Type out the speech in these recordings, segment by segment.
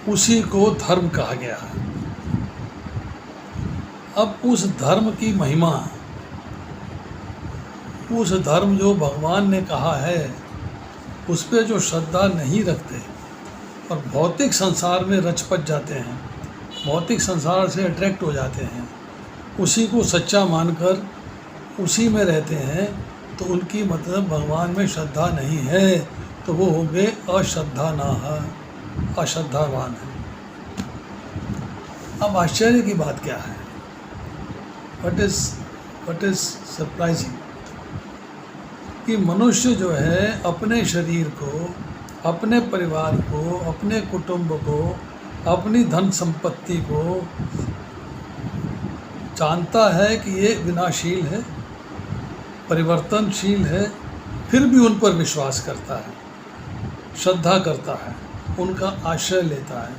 उसी को धर्म कहा गया है। अब उस धर्म की महिमा, उस धर्म जो भगवान ने कहा है, उस पर जो श्रद्धा नहीं रखते और भौतिक संसार में रचपच जाते हैं, भौतिक संसार से अट्रैक्ट हो जाते हैं, उसी को सच्चा मानकर उसी में रहते हैं, तो उनकी मतलब भगवान में श्रद्धा नहीं है, तो वो हो गए अश्रद्धावान है। अब आश्चर्य की बात क्या है? वट इज सरप्राइजिंग कि मनुष्य जो है अपने शरीर को, अपने परिवार को, अपने कुटुंब को, अपनी धन संपत्ति को जानता है कि ये विनाशील है, परिवर्तनशील है, फिर भी उन पर विश्वास करता है, श्रद्धा करता है, उनका आश्रय लेता है।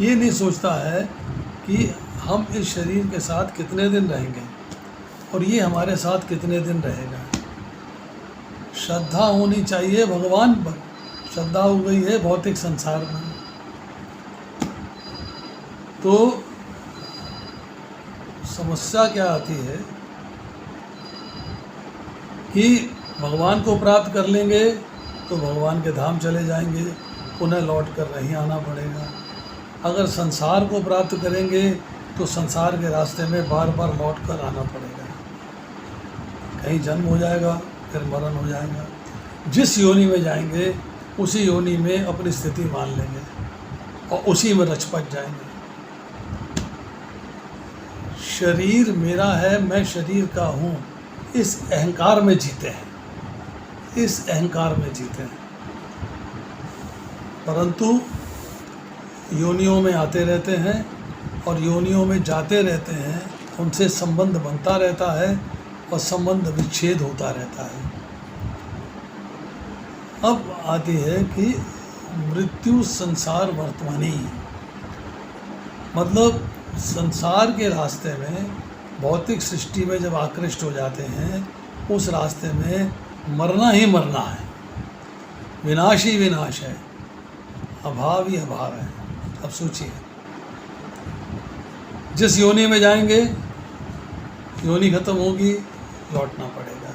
ये नहीं सोचता है कि हम इस शरीर के साथ कितने दिन रहेंगे और ये हमारे साथ कितने दिन रहेगा। श्रद्धा होनी चाहिए भगवान पर, श्रद्धा हो गई है भौतिक संसार में, तो समस्या क्या आती है कि भगवान को प्राप्त कर लेंगे तो भगवान के धाम चले जाएंगे, पुनः लौट कर नहीं आना पड़ेगा। अगर संसार को प्राप्त करेंगे तो संसार के रास्ते में बार बार लौट कर आना पड़ेगा, कहीं जन्म हो जाएगा, फिर मरण हो जाएगा। जिस योनि में जाएंगे उसी योनि में अपनी स्थिति मान लेंगे और उसी में रचपच जाएंगे। शरीर मेरा है, मैं शरीर का हूँ, इस अहंकार में जीते हैं, इस अहंकार में जीते हैं। परंतु योनियों में आते रहते हैं और योनियों में जाते रहते हैं, उनसे संबंध बनता रहता है और संबंध विच्छेद होता रहता है। अब आती है कि मृत्यु संसार वर्तमानी, मतलब संसार के रास्ते में, भौतिक सृष्टि में जब आकृष्ट हो जाते हैं, उस रास्ते में मरना ही मरना है, विनाश ही विनाश है, अभाव ही अभाव है। अब सोचिए, जिस योनि में जाएंगे योनि खत्म होगी, लौटना पड़ेगा।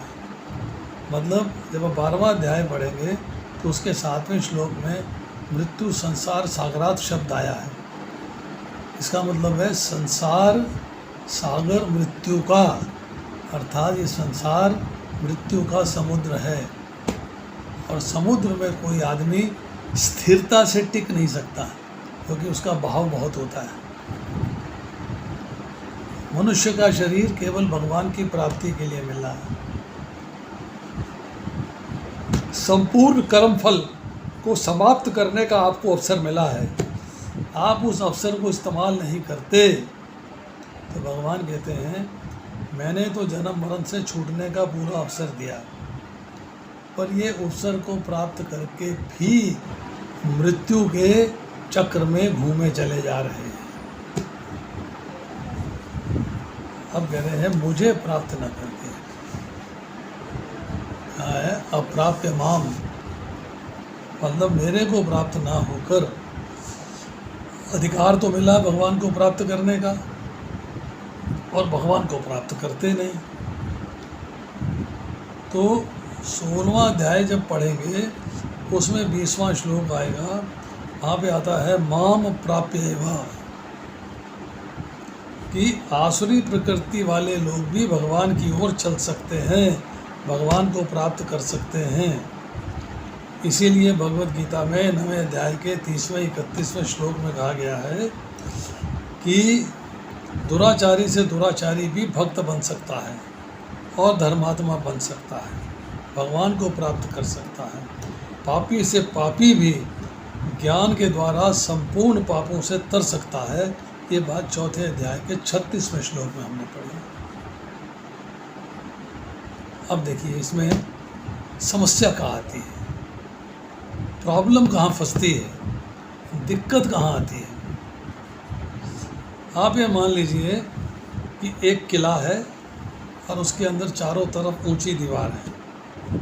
मतलब जब आप 12वां अध्याय पढ़ेंगे तो उसके 7वें श्लोक में मृत्यु संसार सागरात शब्द आया है। इसका मतलब है संसार सागर मृत्यु का, अर्थात ये संसार मृत्यु का समुद्र है और समुद्र में कोई आदमी स्थिरता से टिक नहीं सकता क्योंकि उसका बहाव बहुत होता है। मनुष्य का शरीर केवल भगवान की प्राप्ति के लिए मिला है। संपूर्ण कर्मफल को समाप्त करने का आपको अवसर मिला है, आप उस अवसर को इस्तेमाल नहीं करते तो भगवान कहते हैं मैंने तो जन्म मरण से छूटने का पूरा अवसर दिया, पर ये अवसर को प्राप्त करके भी मृत्यु के चक्र में घूमे चले जा रहे हैं। अब कह रहे हैं मुझे प्राप्त न करके, अप्राप्य माम, मतलब मेरे को प्राप्त ना होकर, अधिकार तो मिला भगवान को प्राप्त करने का और भगवान को प्राप्त करते नहीं। तो 16वां अध्याय जब पढ़ेंगे उसमें 20वां श्लोक आएगा, वहाँ पे आता है माम प्राप्येवा, कि आसुरी प्रकृति वाले लोग भी भगवान की ओर चल सकते हैं, भगवान को प्राप्त कर सकते हैं। इसीलिए भगवत गीता में 9वें अध्याय के 30वें 31वें श्लोक में कहा गया है कि दुराचारी से दुराचारी भी भक्त बन सकता है और धर्मात्मा बन सकता है, भगवान को प्राप्त कर सकता है। पापी से पापी भी ज्ञान के द्वारा संपूर्ण पापों से तर सकता है। ये बात 4थे अध्याय के 36वें श्लोक में हमने पढ़ी। अब देखिए इसमें समस्या कहाँ आती है, प्रॉब्लम कहाँ फंसती है, दिक्कत कहाँ आती है। आप ये मान लीजिए कि एक किला है और उसके अंदर चारों तरफ ऊंची दीवार है।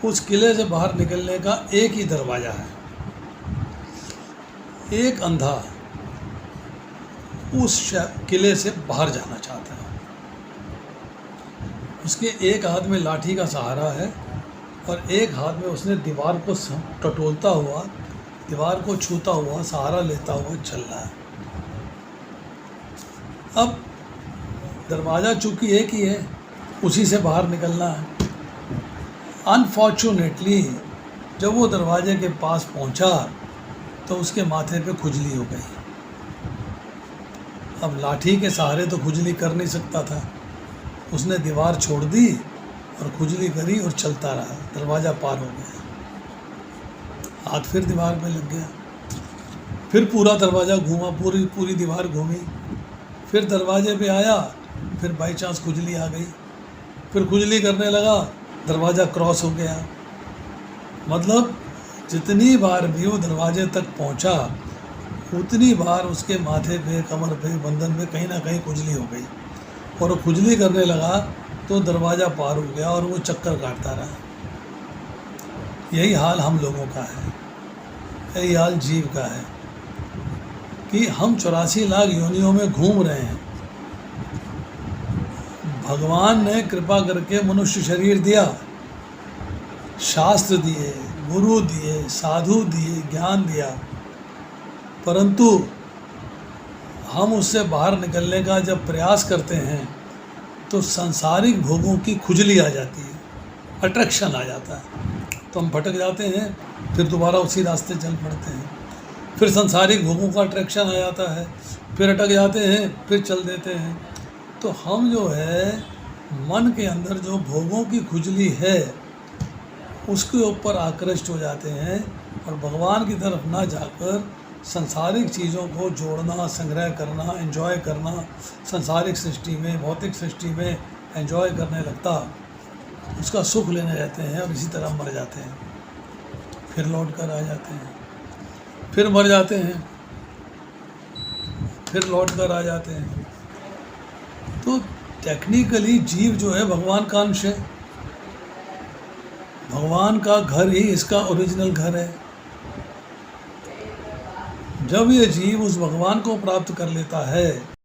उस किले से बाहर निकलने का एक ही दरवाज़ा है एक अंधा उस किले से बाहर जाना चाहता है। उसके एक हाथ में लाठी का सहारा है और एक हाथ में उसने दीवार को टटोलता हुआ, दीवार को छूता हुआ, सहारा लेता हुआ चल रहा है। अब दरवाज़ा चूंकि एक ही है, उसी से बाहर निकलना है। अनफॉर्चुनेटली जब वो दरवाजे के पास पहुंचा तो उसके माथे पे खुजली हो गई। अब लाठी के सहारे तो खुजली कर नहीं सकता था, उसने दीवार छोड़ दी और खुजली करी और चलता रहा। दरवाज़ा पार हो गया, हाथ फिर दीवार पे लग गया, फिर पूरा दरवाज़ा घूमा, पूरी दीवार घूमी, फिर दरवाजे पे आया, फिर बाई चांस खुजली आ गई, फिर खुजली करने लगा, दरवाज़ा क्रॉस हो गया। मतलब जितनी बार भी वो दरवाजे तक पहुंचा उतनी बार उसके माथे पे, कमर पे, बंदन में कहीं ना कहीं खुजली हो गई और वो खुजली करने लगा तो दरवाज़ा पार हो गया और वो चक्कर काटता रहा। यही हाल हम लोगों का है, यही हाल जीव का है कि हम 84 लाख योनियों में घूम रहे हैं। भगवान ने कृपा करके मनुष्य शरीर दिया, शास्त्र दिए, गुरु दिए, साधु दिए, ज्ञान दिया, परंतु हम उससे बाहर निकलने का जब प्रयास करते हैं तो सांसारिक भोगों की खुजली आ जाती है, अट्रैक्शन आ जाता है, तो हम भटक जाते हैं, फिर दोबारा उसी रास्ते चल पड़ते हैं। फिर सांसारिक भोगों का अट्रैक्शन आ जाता है, फिर अटक जाते हैं, फिर चल देते हैं। तो हम जो है मन के अंदर जो भोगों की खुजली है उसके ऊपर आकृष्ट हो जाते हैं और भगवान की तरफ ना जाकर सांसारिक चीज़ों को जोड़ना, संग्रह करना, एंजॉय करना, सांसारिक सृष्टि में, भौतिक सृष्टि में एंजॉय करने लगता, उसका सुख लेने रहते हैं और इसी तरह मर जाते हैं, फिर लौट कर आ जाते हैं, फिर मर जाते हैं, फिर लौट कर आ जाते हैं। तो टेक्निकली जीव जो है भगवान का अंश है, भगवान का घर ही इसका ओरिजिनल घर है। जब ये जीव उस भगवान को प्राप्त कर लेता है